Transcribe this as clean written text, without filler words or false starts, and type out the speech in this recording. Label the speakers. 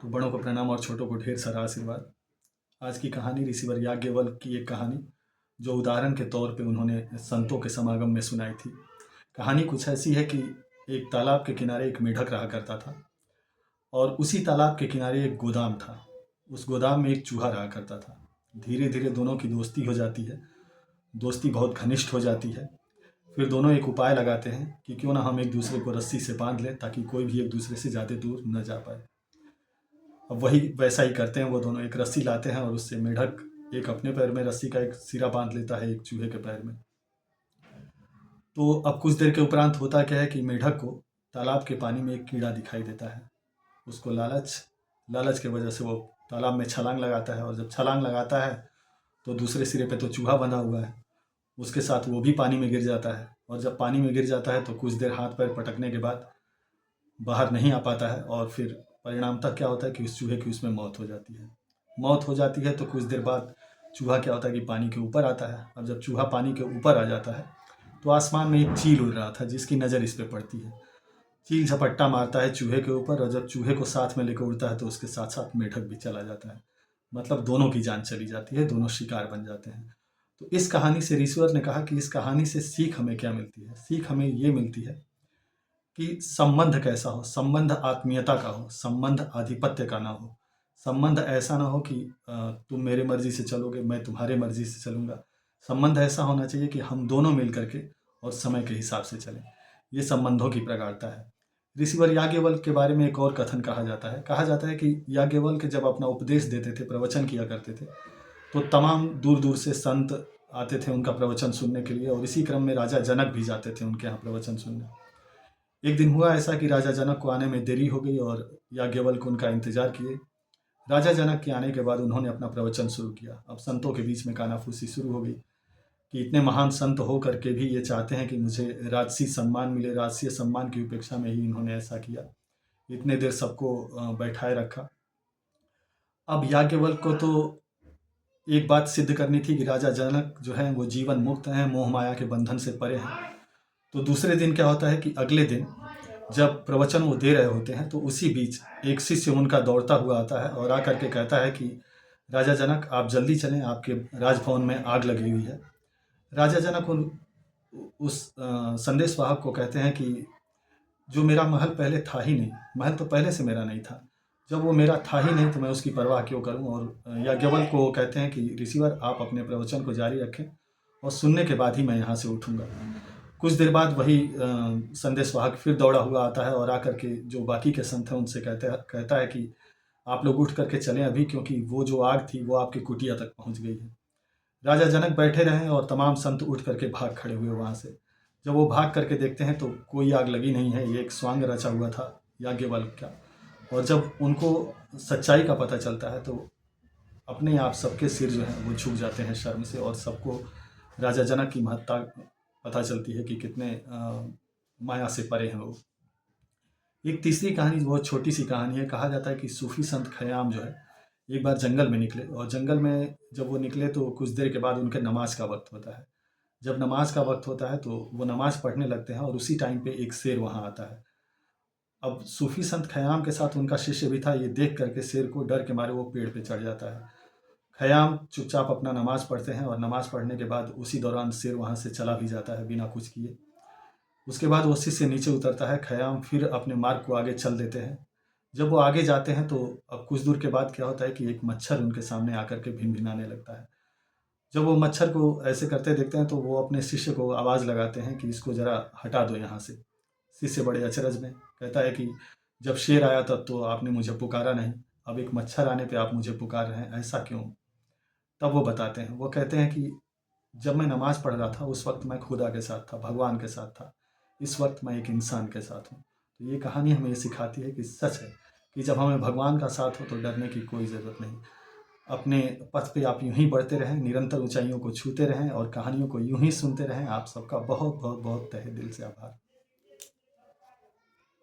Speaker 1: तो बड़ों को प्रणाम और छोटों को ढेर सारा आशीर्वाद। आज की कहानी ऋषिवर याज्ञवल्क्य की एक कहानी, जो उदाहरण के तौर पे उन्होंने संतों के समागम में सुनाई थी। कहानी कुछ ऐसी है कि एक तालाब के किनारे एक मेढक रहा करता था और उसी तालाब के किनारे एक गोदाम था। उस गोदाम में एक चूहा रहा करता था। धीरे धीरे दोनों की दोस्ती हो जाती है, दोस्ती बहुत घनिष्ठ हो जाती है। फिर दोनों एक उपाय लगाते हैं कि क्यों ना हम एक दूसरे को रस्सी से बांध लें ताकि कोई भी एक दूसरे से ज़्यादा दूर न जा पाए। अब वही वैसा ही करते हैं वो दोनों। एक रस्सी लाते हैं और उससे मेढक एक अपने पैर में रस्सी का एक सिरा बांध लेता है, एक चूहे के पैर में। तो अब कुछ देर के उपरांत होता क्या है कि मेढक को तालाब के पानी में एक कीड़ा दिखाई देता है। उसको लालच की वजह से वो तालाब में छलांग लगाता है और जब छलांग लगाता है तो दूसरे सिरे पे तो चूहा बंधा हुआ है, उसके साथ वो भी पानी में गिर जाता है। और जब पानी में गिर जाता है तो कुछ देर हाथ पैर पटकने के बाद बाहर नहीं आ पाता है और फिर परिणामतः क्या होता है कि उस चूहे की उसमें मौत हो जाती है। मौत हो जाती है तो कुछ देर बाद चूहा क्या होता है कि पानी के ऊपर आता है। अब जब चूहा पानी के ऊपर आ जाता है तो आसमान में एक चील उड़ रहा था जिसकी नज़र इस पर पड़ती है। चील झपट्टा मारता है चूहे के ऊपर और जब चूहे को साथ में लेकर उड़ता है तो उसके साथ साथ मेढक भी चला जाता है। मतलब दोनों की जान चली जाती है, दोनों शिकार बन जाते हैं। तो इस कहानी से ऋषिवर ने कहा कि इस कहानी से सीख हमें क्या मिलती है। सीख हमें ये मिलती है कि संबंध कैसा हो, संबंध आत्मीयता का हो, संबंध आधिपत्य का ना हो। संबंध ऐसा ना हो कि तुम मेरे मर्जी से चलोगे, मैं तुम्हारे मर्जी से चलूँगा। संबंध ऐसा होना चाहिए कि हम दोनों मिल करके और समय के हिसाब से चलें। ये संबंधों की प्रगाढ़ता है। ऋषिवर याज्ञवल्क्य के बारे में एक और कथन कहा जाता है कि याज्ञवल्क्य जब अपना उपदेश देते थे, प्रवचन किया करते थे, तो तमाम दूर दूर से संत आते थे उनका प्रवचन सुनने के लिए और इसी क्रम में राजा जनक भी जाते थे उनके यहाँ प्रवचन सुनने। एक दिन हुआ ऐसा कि राजा जनक को आने में देरी हो गई और याज्ञवल्क्य उनका इंतजार किए। राजा जनक के आने के बाद उन्होंने अपना प्रवचन शुरू किया। अब संतों के बीच में कानाफूसी शुरू हो गई कि इतने महान संत हो करके भी ये चाहते हैं कि मुझे राजसी सम्मान मिले। राजसीय सम्मान की उपेक्षा में ही इन्होंने ऐसा किया, इतने देर सबको बैठाए रखा। अब याज्ञवल्क्य को तो एक बात सिद्ध करनी थी कि राजा जनक जो हैं वो जीवन मुक्त हैं, मोह माया के बंधन से परे हैं। तो दूसरे दिन क्या होता है कि अगले दिन जब प्रवचन वो दे रहे होते हैं तो उसी बीच एक शिष्य उनका दौड़ता हुआ आता है और आकर के कहता है कि राजा जनक आप जल्दी चलें, आपके राजभवन में आग लगी हुई है। राजा जनक उस संदेश वाहक को कहते हैं कि जो मेरा महल पहले था ही नहीं, महल तो पहले से मेरा नहीं था, जब वो मेरा था ही नहीं तो मैं उसकी परवाह क्यों करूं। और याज्ञवल्क्य को कहते हैं कि ऋषिवर आप अपने प्रवचन को जारी रखें और सुनने के बाद ही मैं यहाँ से उठूँगा। कुछ देर बाद वही संदेशवाहक फिर दौड़ा हुआ आता है और आकर के जो बाकी के संत हैं उनसे कहता है कि आप लोग उठ करके चलें अभी, क्योंकि वो जो आग थी वो आपकी कुटिया तक पहुंच गई है। राजा जनक बैठे रहे और तमाम संत उठ करके भाग खड़े हुए वहाँ से। जब वो भाग करके देखते हैं तो कोई आग लगी नहीं है, ये एक स्वांग रचा हुआ था याज्ञवल्क्य का। और जब उनको सच्चाई का पता चलता है तो अपने आप सबके सिर जो हैं वो झुक जाते हैं शर्म से और सबको राजा जनक की महत्ता पता चलती है कि कितने माया से परे हैं वो। एक तीसरी कहानी बहुत छोटी सी कहानी है। कहा जाता है कि सूफी संत खयाम जो है एक बार जंगल में निकले और जंगल में जब वो निकले तो कुछ देर के बाद उनके नमाज का वक्त होता है। जब नमाज का वक्त होता है तो वो नमाज पढ़ने लगते हैं और उसी टाइम पे एक शेर वहाँ आता है। अब सूफी संत खयाम के साथ उनका शिष्य भी था। ये देख करके शेर को डर के मारे वो पेड़ पे चढ़ जाता है। खयाम चुपचाप अपना नमाज पढ़ते हैं और नमाज पढ़ने के बाद उसी दौरान शेर वहाँ से चला भी जाता है बिना कुछ किए। उसके बाद वो शिष्य नीचे उतरता है, खयाम फिर अपने मार्ग को आगे चल देते हैं। जब वो आगे जाते हैं तो अब कुछ दूर के बाद क्या होता है कि एक मच्छर उनके सामने आकर के भिनभिनाने लगता है। जब वो मच्छर को ऐसे करते देखते हैं तो वो अपने शिष्य को आवाज़ लगाते हैं कि इसको ज़रा हटा दो यहाँ से। शिष्य बड़े अचरज में कहता है कि जब शेर आया तब तो आपने मुझे पुकारा नहीं, अब एक मच्छर आने पे आप मुझे पुकार रहे हैं, ऐसा क्यों? तब वो बताते हैं, वो कहते हैं कि जब मैं नमाज़ पढ़ रहा था उस वक्त मैं खुदा के साथ था, भगवान के साथ था। इस वक्त मैं एक इंसान के साथ हूँ। तो ये कहानी हमें ये सिखाती है कि सच है कि जब हमें भगवान का साथ हो तो डरने की कोई ज़रूरत नहीं। अपने पथ पे आप यूँ ही बढ़ते रहें, निरंतर ऊँचाइयों को छूते रहें और कहानियों को यूँ ही सुनते रहें। आप सबका बहुत बहुत बहुत तहे दिल से आभार।